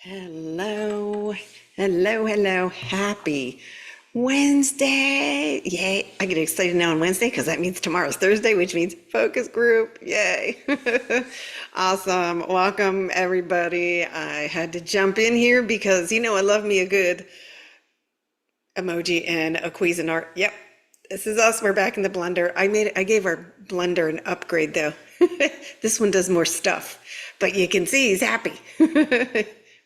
Hello, hello. Happy Wednesday. Yay. I get excited now on Wednesday because that means tomorrow's Thursday, which means focus group. Yay. Awesome. Welcome, everybody. I had to jump in here because, I love me a good emoji and a Cuisinart. Yep. This is us. We're back in the blender. I gave our blender an upgrade though. This one does more stuff, but you can see he's happy.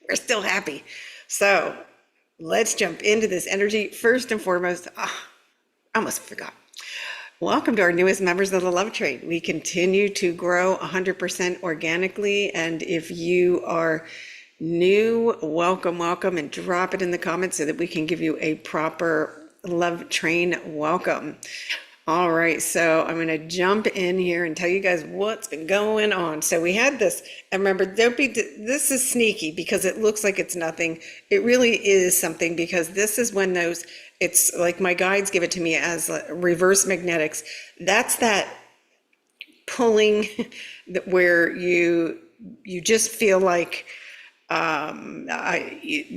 We're still happy. So let's jump into this energy. First and foremost, I almost forgot. Welcome to our newest members of the Love Train. We continue to grow 100% organically. And if you are new, welcome, and drop it in the comments so that we can give you a proper Love Train welcome. All right, so I'm going to jump in here and tell you guys what's been going on. So we had this, and remember, this is sneaky because it looks like it's nothing. It really is something because this is when it's like my guides give it to me as reverse magnetics. That's that pulling where you just feel like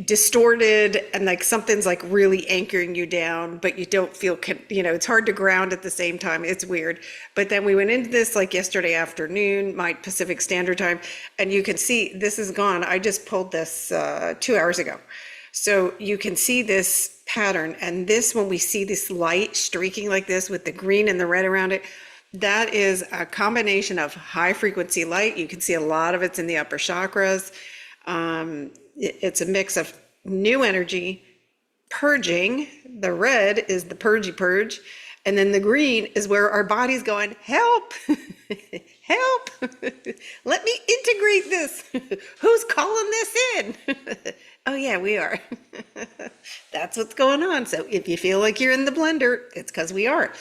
distorted and like something's like really anchoring you down, but you don't feel, it's hard to ground at the same time. It's weird. But then we went into this like yesterday afternoon, my Pacific Standard Time, and you can see this is gone. I just pulled this 2 hours ago. So you can see this pattern, and this, when we see this light streaking like this with the green and the red around it, that is a combination of high frequency light. You can see a lot of it's in the upper chakras. It's a mix of new energy, purging. The red is the purge, and then the green is where our body's going, help, help, let me integrate this. Who's calling this in? Oh yeah, we are. That's what's going on. So if you feel like you're in the blender, it's because we are.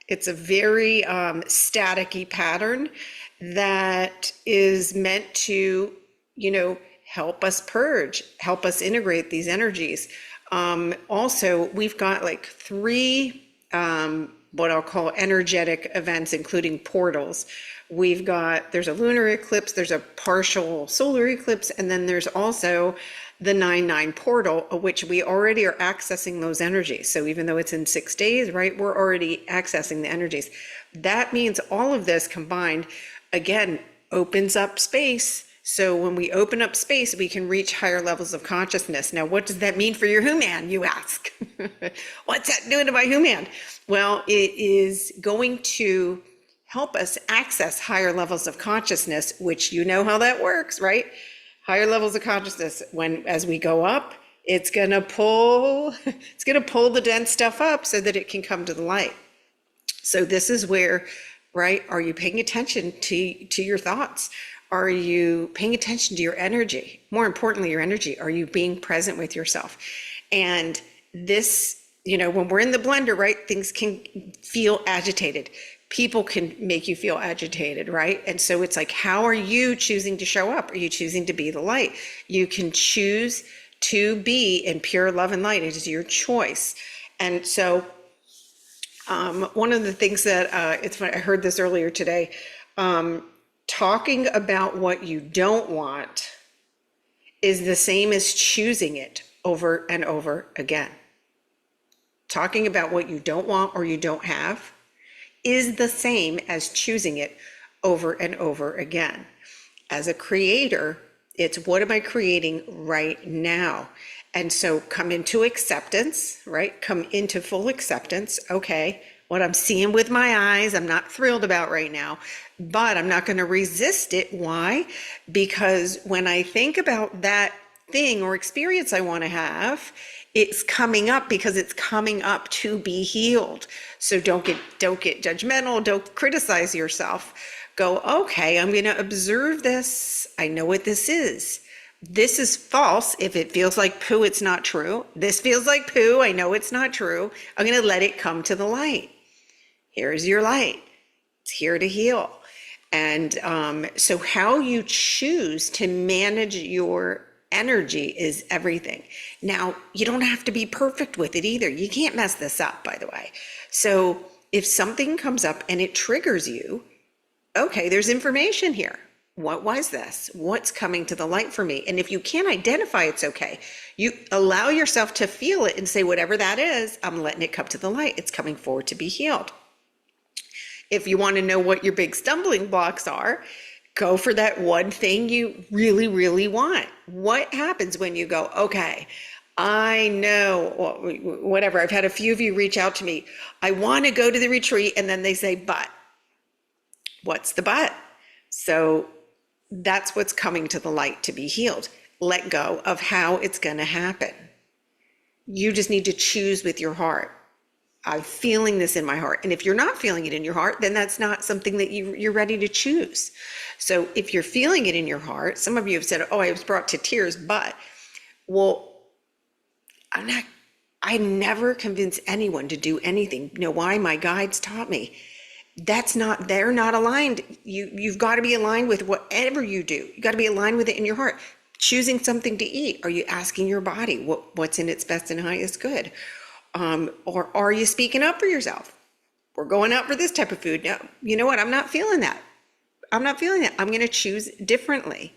It's a very staticky pattern that is meant to, help us purge, help us integrate these energies. Also, we've got like three, what I'll call energetic events, including portals. There's a lunar eclipse, there's a partial solar eclipse, and then there's also the 9/9 portal, of which we already are accessing those energies. So even though it's in 6 days, right, we're already accessing the energies. That means all of this combined, again, opens up space. So when we open up space, we can reach higher levels of consciousness. Now, what does that mean for your human, you ask? What's that doing to my human? Well, it is going to help us access higher levels of consciousness, which you know how that works, right? Higher levels of consciousness, as we go up, it's gonna pull the dense stuff up so that it can come to the light. So this is where, right, are you paying attention to your thoughts? Are you paying attention to your energy? More importantly, your energy. Are you being present with yourself? And this, when we're in the blender, right, things can feel agitated. People can make you feel agitated, right? And so it's like, how are you choosing to show up? Are you choosing to be the light? You can choose to be in pure love and light. It is your choice. And so one of the things that, it's funny, I heard this earlier today, talking about what you don't want is the same as choosing it over and over again. Talking about what you don't want or you don't have is the same as choosing it over and over again. As a creator, it's what am I creating right now? And so come into acceptance, right? Come into full acceptance. Okay, what I'm seeing with my eyes, I'm not thrilled about right now, but I'm not going to resist it. Why? Because when I think about that thing or experience I want to have, it's coming up because it's coming up to be healed. So don't get judgmental. Don't criticize yourself. Go, okay, I'm going to observe this. I know what this is. This is false. If it feels like poo, it's not true. This feels like poo. I know it's not true. I'm going to let it come to the light. Here's your light. It's here to heal. And so how you choose to manage your energy is everything. Now, you don't have to be perfect with it either. You can't mess this up, by the way. So if something comes up and it triggers you, okay, there's information here. What was this? What's coming to the light for me? And if you can't identify, it's okay. You allow yourself to feel it and say, whatever that is, I'm letting it come to the light. It's coming forward to be healed. If you want to know what your big stumbling blocks are, go for that one thing you really, really want. What happens when you go, okay, I know, whatever. I've had a few of you reach out to me. I want to go to the retreat. And then they say, but what's the but? So that's what's coming to the light to be healed. Let go of how it's going to happen. You just need to choose with your heart. I'm feeling this in my heart. And if you're not feeling it in your heart, then that's not something that you're ready to choose. So if you're feeling it in your heart, some of you have said, oh, I was brought to tears, but, well, I never convince anyone to do anything. You know why? My guides taught me. They're not aligned. You've got to be aligned with whatever you do. You got to be aligned with it in your heart. Choosing something to eat. Are you asking your body what's in its best and highest good? Or are you speaking up for yourself? We're going out for this type of food. Now, you know what? I'm not feeling that. I'm going to choose differently.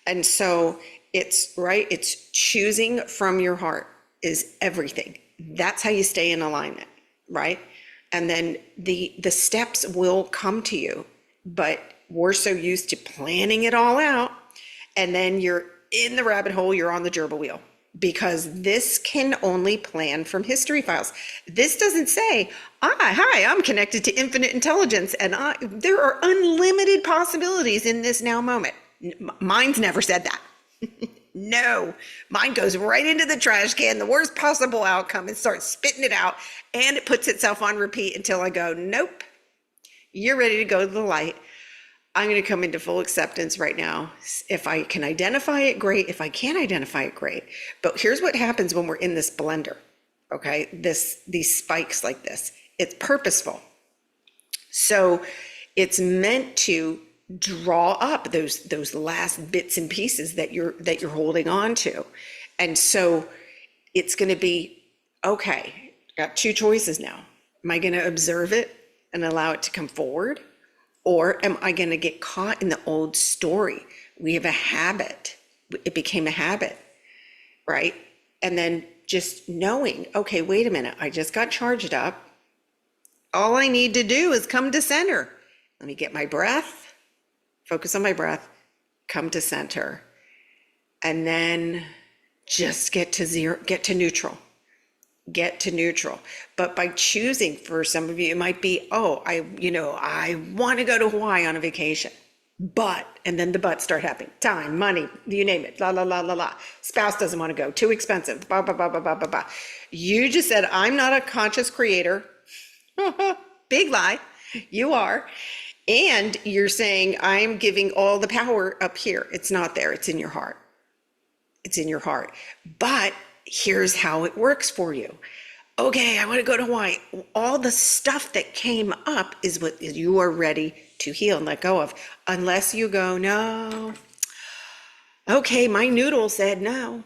And so it's choosing from your heart is everything. That's how you stay in alignment, right? And then the steps will come to you, but we're so used to planning it all out. And then you're in the rabbit hole, you're on the gerbil wheel, because this can only plan from history files. This doesn't say, hi, I'm connected to infinite intelligence and there are unlimited possibilities in this now moment. Mine's never said that. No, mine goes right into the trash can, the worst possible outcome, and starts spitting it out, and it puts itself on repeat until I go, nope, you're ready to go to the light. I'm going to come into full acceptance right now. If I can identify it, great. If I can't identify it, great. But here's what happens when we're in this blender, okay? These spikes like this. It's purposeful. So it's meant to draw up those last bits and pieces that you're holding on to. And so it's going to be, okay, got two choices now. Am I going to observe it and allow it to come forward? Or am I going to get caught in the old story? We have a habit. It became a habit, right? And then just knowing, okay, wait a minute, I just got charged up. All I need to do is come to center. Let me get my breath. Focus on my breath, come to center, and then just get to zero, get to neutral. But by choosing, for some of you, it might be, I want to go to Hawaii on a vacation, but, and then the buts start happening. Time, money, you name it, la, la, la, la, la. Spouse doesn't want to go, too expensive, blah, blah, blah, blah, blah, blah, blah. You just said, I'm not a conscious creator. Big lie, you are. And you're saying, I'm giving all the power up here. It's not there. It's in your heart. It's in your heart. But here's how it works for you. Okay, I want to go to Hawaii. All the stuff that came up is what you are ready to heal and let go of. Unless you go, no. Okay, my noodle said no.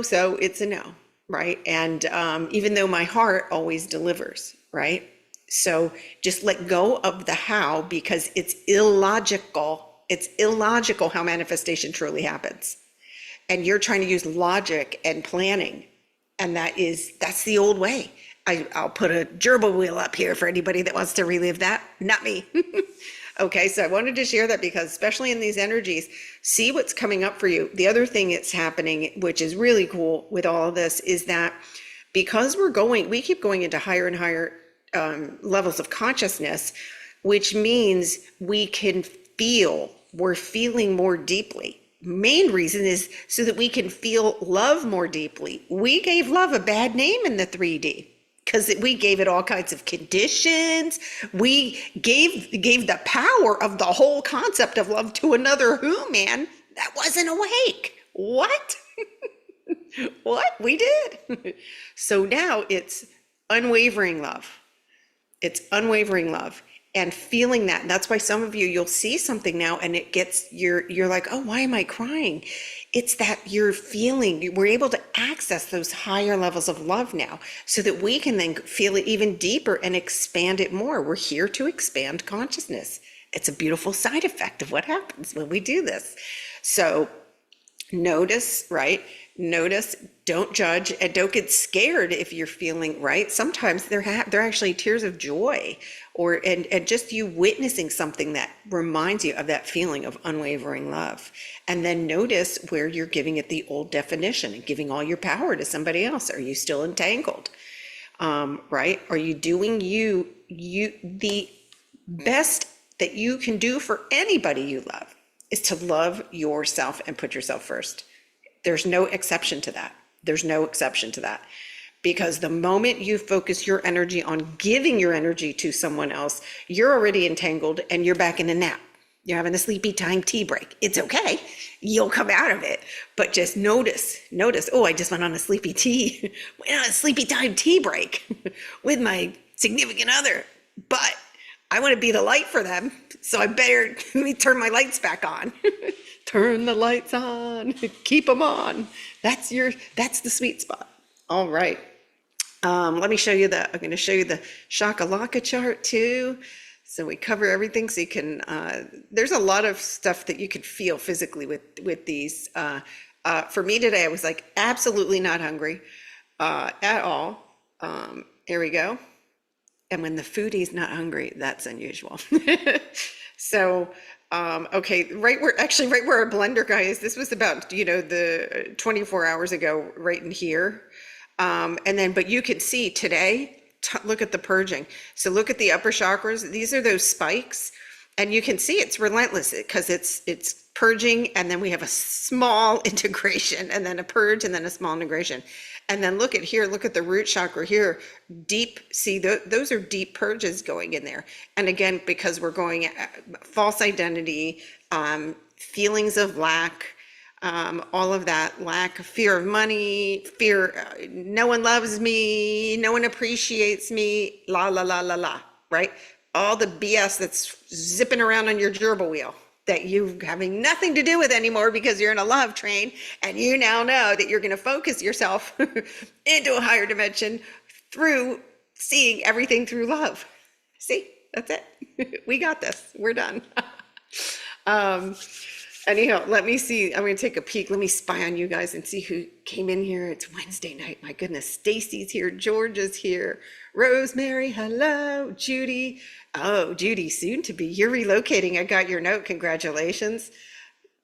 So it's a no, right? And even though my heart always delivers, right? So just let go of the how, because it's illogical. It's illogical how manifestation truly happens. And you're trying to use logic and planning. And that's the old way. I'll put a gerbil wheel up here for anybody that wants to relive that. Not me. Okay, so I wanted to share that because especially in these energies, see what's coming up for you. The other thing that's happening, which is really cool with all of this, is that because we keep going into higher and higher levels of consciousness, which means we're feeling more deeply. Main reason is so that we can feel love more deeply. We gave love a bad name in the 3D because we gave it all kinds of conditions. We gave the power of the whole concept of love to another man that wasn't awake. What? What? We did. So now it's unwavering love. It's unwavering love and feeling that. And that's why some of you, you'll see something now and it gets, you're like, oh, why am I crying? It's that you're feeling, we're able to access those higher levels of love now so that we can then feel it even deeper and expand it more. We're here to expand consciousness. It's a beautiful side effect of what happens when we do this. So notice, right? Notice, don't judge, and don't get scared if you're feeling, right? Sometimes they're actually tears of joy, or and just you witnessing something that reminds you of that feeling of unwavering love. And then notice where you're giving it the old definition and giving all your power to somebody else. Are you still entangled? Right? Are you doing the best that you can do for anybody you love is to love yourself and put yourself first. There's no exception to that. There's no exception to that. Because the moment you focus your energy on giving your energy to someone else, you're already entangled and you're back in a nap. You're having a sleepy time tea break. It's okay. You'll come out of it. But just notice, oh, I just went on a sleepy tea, went on a sleepy time tea break with my significant other. But I want to be the light for them. So I better let me turn my lights back on. Turn the lights on, keep them on. That's the sweet spot. All right. Let me show you I'm going to show you the Shakalaka chart too. So we cover everything so you can, there's a lot of stuff that you could feel physically with these. For me today, I was like absolutely not hungry at all. Here we go. And when the foodie's not hungry, that's unusual. So, okay, right where our blender guy is, this was about, the 24 hours ago, right in here. But you can see today, look at the purging. So look at the upper chakras. These are those spikes. And you can see it's relentless because it's purging, and then we have a small integration, and then a purge, and then a small integration. And then look at here, look at the root chakra here, deep, see, those are deep purges going in there. And again, because we're going false identity, feelings of lack, all of that, lack, fear of money, fear, no one loves me, no one appreciates me, la, la, la, la, la, right? All the BS that's zipping around on your gerbil wheel that you having nothing to do with anymore because you're in a love train, and you now know that you're going to focus yourself into a higher dimension through seeing everything through love. See, that's it. We got this. We're done. Anyhow, let me see. I'm going to take a peek. Let me spy on you guys and see who came in here. It's Wednesday night. My goodness. Stacy's here. Georgia's here. Rosemary, hello. Judy. Oh, Judy, soon to be. You're relocating. I got your note. Congratulations.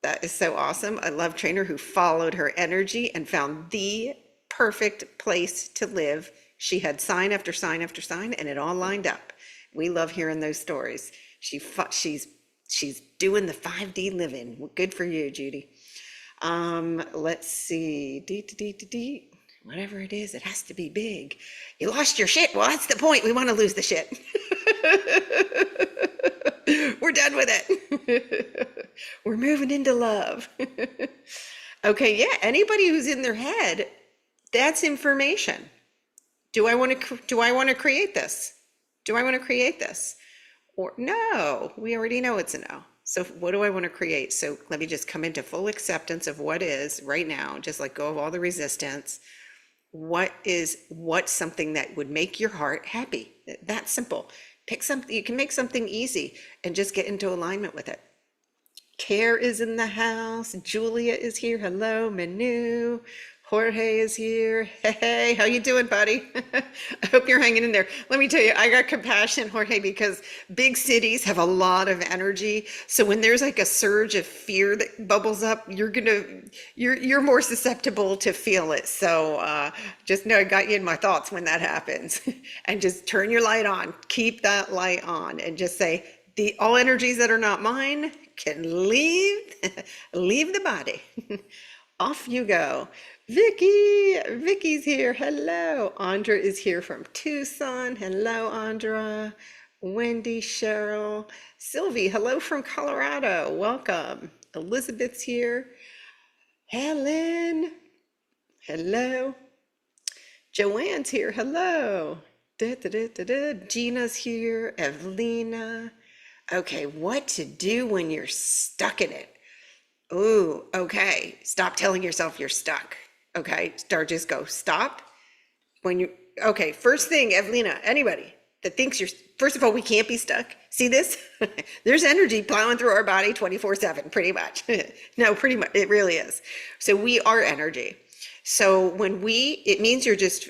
That is so awesome. I love Trainer who followed her energy and found the perfect place to live. She had sign after sign after sign, and it all lined up. We love hearing those stories. She's doing the 5D living. Good for you, Judy. Let's see. Whatever it is, it has to be big. You lost your shit. Well, that's the point. We want to lose the shit. We're done with it. We're moving into love. Okay, yeah. Anybody who's in their head, that's information. Do I want to create this? Do I want to create this? Or no, we already know it's a no. So what do I want to create? So let me just come into full acceptance of what is right now. Just let go of all the resistance. What's something that would make your heart happy? That's simple. Pick something, you can make something easy and just get into alignment with it. Care is in the house. Julia is here. Hello, Manu. Jorge is here. Hey, how you doing, buddy? I hope you're hanging in there. Let me tell you, I got compassion, Jorge, because big cities have a lot of energy. So when there's like a surge of fear that bubbles up, you're more susceptible to feel it. So just know I got you in my thoughts when that happens. And just turn your light on. Keep that light on, and just say, all energies that are not mine can leave the body. Off you go. Vicky's here. Hello. Andra is here from Tucson. Hello, Andra. Wendy, Cheryl, Sylvie, hello from Colorado. Welcome. Elizabeth's here. Helen, hello. Joanne's here. Hello. Gina's here. Evelina. Okay, what to do when you're stuck in it? Ooh, okay. Stop telling yourself you're stuck. Okay, just go. Stop. Okay, first thing, Evelina, anybody that thinks you're, first of all, we can't be stuck. See this? There's energy plowing through our body 24/7, pretty much. No, pretty much, it really is. So we are energy. So it means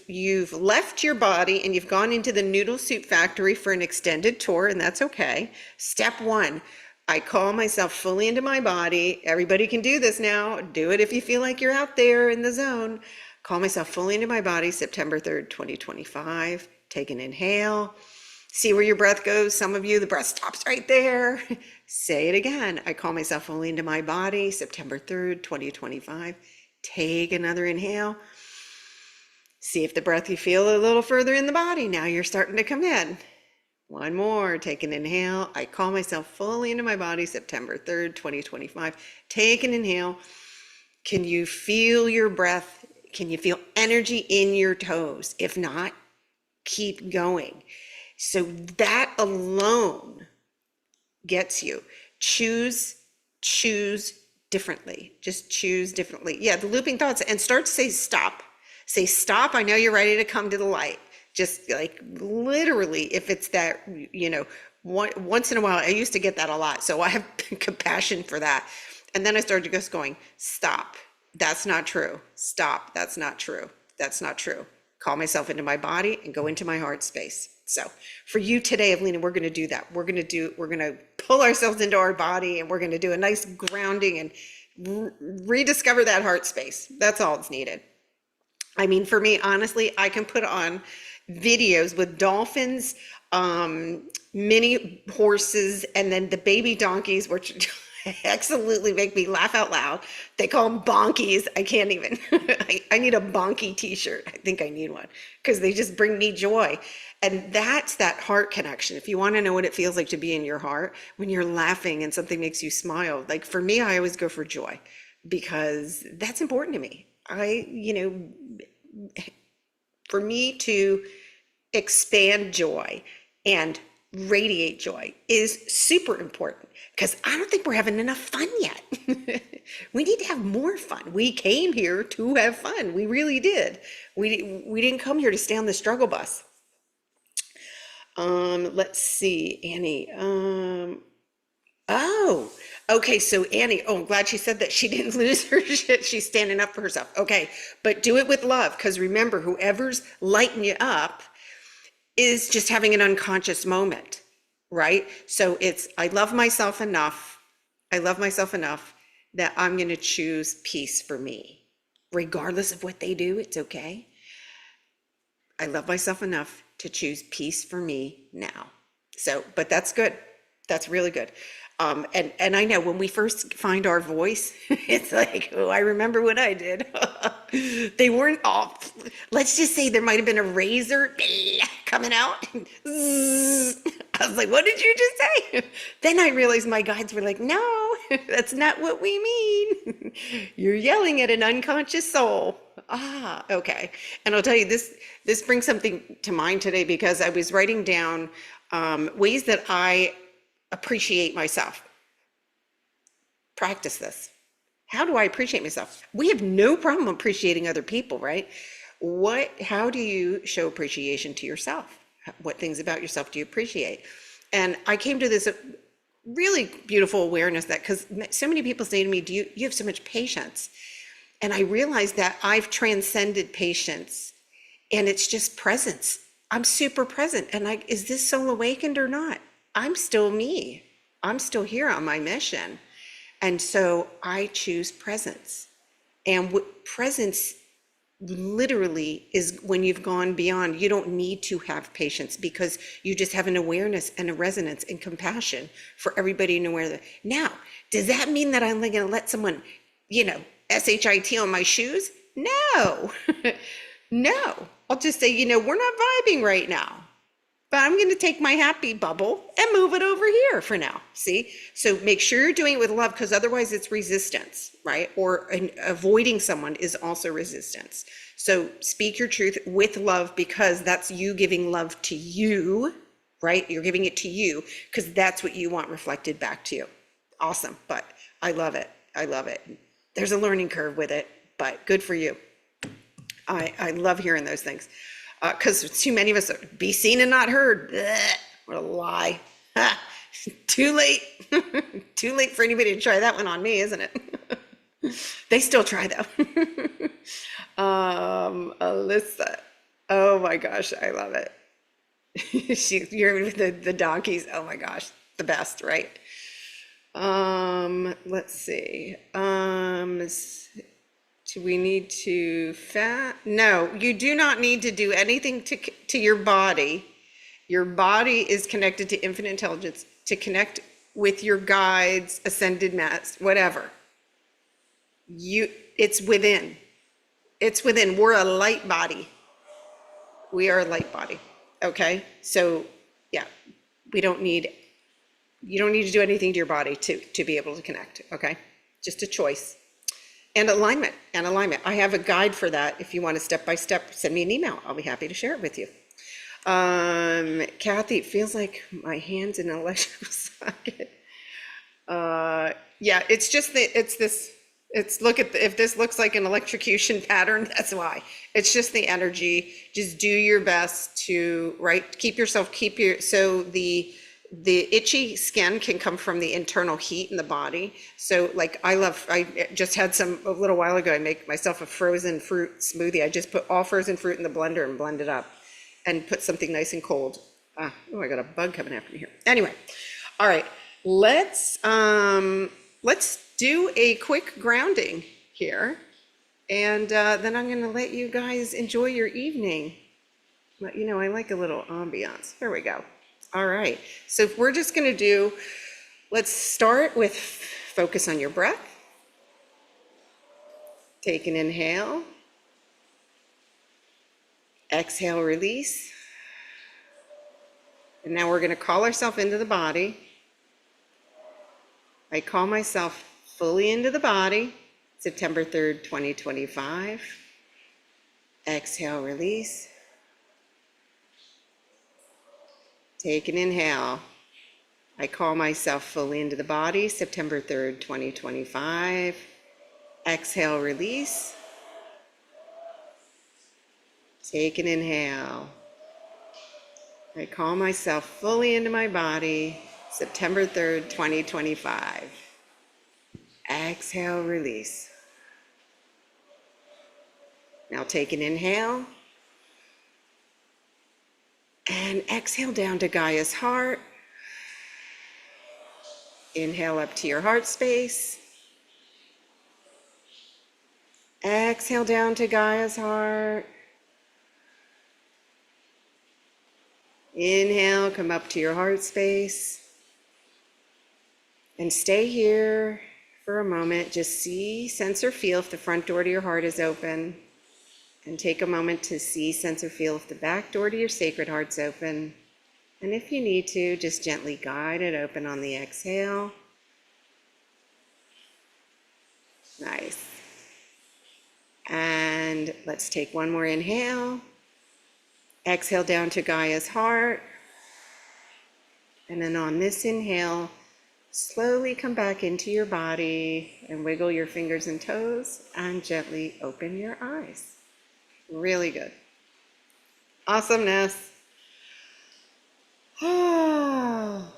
you've left your body and you've gone into the noodle soup factory for an extended tour, and that's okay. Step one, I call myself fully into my body. Everybody can do this now. Do it if you feel like you're out there in the zone. Call myself fully into my body, September 3rd, 2025. Take an inhale. See where your breath goes. Some of you, the breath stops right there. Say it again. I call myself fully into my body, September 3rd, 2025. Take another inhale. See if the breath you feel a little further in the body. Now you're starting to come in. One more. Take an inhale. I call myself fully into my body, September 3rd, 2025. Take an inhale. Can you feel your breath? Can you feel energy in your toes? If not, keep going. So that alone gets you. Choose differently. Just choose differently. Yeah, the looping thoughts, and start to say stop. Say stop. I know you're ready to come to the light. Just like literally, if it's that, once in a while, I used to get that a lot. So I have compassion for that. And then I started just going, stop. That's not true. Stop. That's not true. That's not true. Call myself into my body and go into my heart space. So for you today, Evelina, we're going to do that. We're going to pull ourselves into our body, and we're going to do a nice grounding and rediscover that heart space. That's all it's needed. I mean, for me, honestly, I can put on videos with dolphins, mini horses, and then the baby donkeys, which absolutely make me laugh out loud. They call them bonkies. I can't even. I need a bonky t-shirt. I think I need one because they just bring me joy. And that's that heart connection. If you want to know what it feels like to be in your heart when you're laughing and something makes you smile, like for me, I always go for joy because that's important to me. For me to expand joy and radiate joy is super important because I don't think we're having enough fun yet. We need to have more fun. We came here to have fun. We really did. We didn't come here to stay on the struggle bus. Let's see, Annie. Oh, okay. So Annie, I'm glad she said that she didn't lose her shit. She's standing up for herself. Okay. But do it with love. Because remember, whoever's lighting you up is just having an unconscious moment, right? So it's, I love myself enough. I love myself enough that I'm going to choose peace for me. Regardless of what they do, it's okay. I love myself enough to choose peace for me now. So, but that's good. That's really good. And I know when we first find our voice, it's like, oh, I remember what I did. They weren't all, let's just say there might have been a razor coming out. I was like, what did you just say? Then I realized my guides were like, no, that's not what we mean. You're yelling at an unconscious soul. Ah, okay. And I'll tell you, this brings something to mind today because I was writing down ways that I appreciate myself. Practice this. How do I appreciate myself? We have no problem appreciating other people, right? How do you show appreciation to yourself? What things about yourself do you appreciate? And I came to this really beautiful awareness that, because so many people say to me, you have so much patience. And I realized that I've transcended patience and it's just presence. I'm super present. And is this soul awakened or not? I'm still me. I'm still here on my mission. And so I choose presence. And presence literally is when you've gone beyond. You don't need to have patience because you just have an awareness and a resonance and compassion for everybody to know. Now, does that mean that I'm going to let someone, SHIT on my shoes? No, no. I'll just say, we're not vibing right now. But I'm going to take my happy bubble and move it over here for now. See? So make sure you're doing it with love because otherwise it's resistance, right? Or avoiding someone is also resistance. So speak your truth with love because that's you giving love to you, right? You're giving it to you because that's what you want reflected back to you. Awesome. But I love it. I love it. There's a learning curve with it, but good for you. I love hearing those things. Because too many of us are be seen and not heard. Blech, what a lie. Ha, too late. Too late for anybody to try that one on me, isn't it? They still try though. Alyssa. Oh my gosh, I love it. You're with the donkeys. Oh my gosh, the best, right? Let's see. Do we need to fat? No, you do not need to do anything to your body. Your body is connected to infinite intelligence to connect with your guides, ascended masters, whatever. It's within. It's within. We're a light body. We are a light body. Okay? So yeah, you don't need to do anything to your body to be able to connect. Okay? Just a choice. And alignment. I have a guide for that. If you want a step-by-step, send me an email. I'll be happy to share it with you. Kathy, it feels like my hand's in an electrical socket. Yeah, it's just that if this looks like an electrocution pattern, that's why. It's just the energy. Just do your best to, so the itchy skin can come from the internal heat in the body. So like I just had a little while ago, I make myself a frozen fruit smoothie. I just put all frozen fruit in the blender and blend it up and put something nice and cold. Oh, I got a bug coming after me here. Anyway, all right, let's do a quick grounding here. And then I'm gonna let you guys enjoy your evening. But you know, I like a little ambiance. There we go. All right, so we're just gonna let's start with focus on your breath. Take an inhale. Exhale, release. And now we're gonna call ourselves into the body. I call myself fully into the body, September 3rd, 2025. Exhale, release. Take an inhale. I call myself fully into the body, September 3rd, 2025. Exhale, release. Take an inhale. I call myself fully into my body, September 3rd, 2025. Exhale, release. Now take an inhale. And exhale down to Gaia's heart. Inhale up to your heart space. Exhale down to Gaia's heart. Inhale, come up to your heart space. And stay here for a moment. Just see, sense, or feel if the front door to your heart is open. And take a moment to see, sense, or feel if the back door to your sacred heart's open. And if you need to, just gently guide it open on the exhale. Nice. And let's take one more inhale. Exhale down to Gaia's heart. And then on this inhale, slowly come back into your body and wiggle your fingers and toes and gently open your eyes. Really good. Awesomeness. Oh.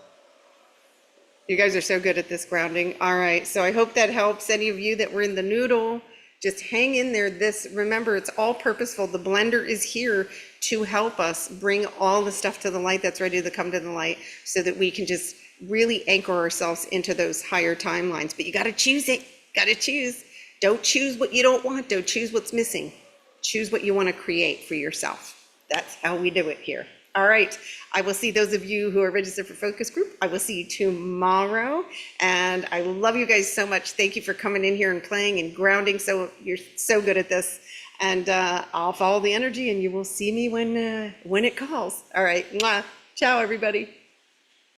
You guys are so good at this grounding. All right, so I hope that helps any of you that were in the noodle. Just hang in there. Remember, it's all purposeful. The blender is here to help us bring all the stuff to the light that's ready to come to the light so that we can just really anchor ourselves into those higher timelines. But you got to choose it. Got to choose. Don't choose what you don't want. Don't choose what's missing. Choose what you want to create for yourself. That's how we do it here. All right. I will see those of you who are registered for focus group. I will see you tomorrow. And I love you guys so much. Thank you for coming in here and playing and grounding. So you're so good at this. And I'll follow the energy and you will see me when it calls. All right. Mwah. Ciao, everybody.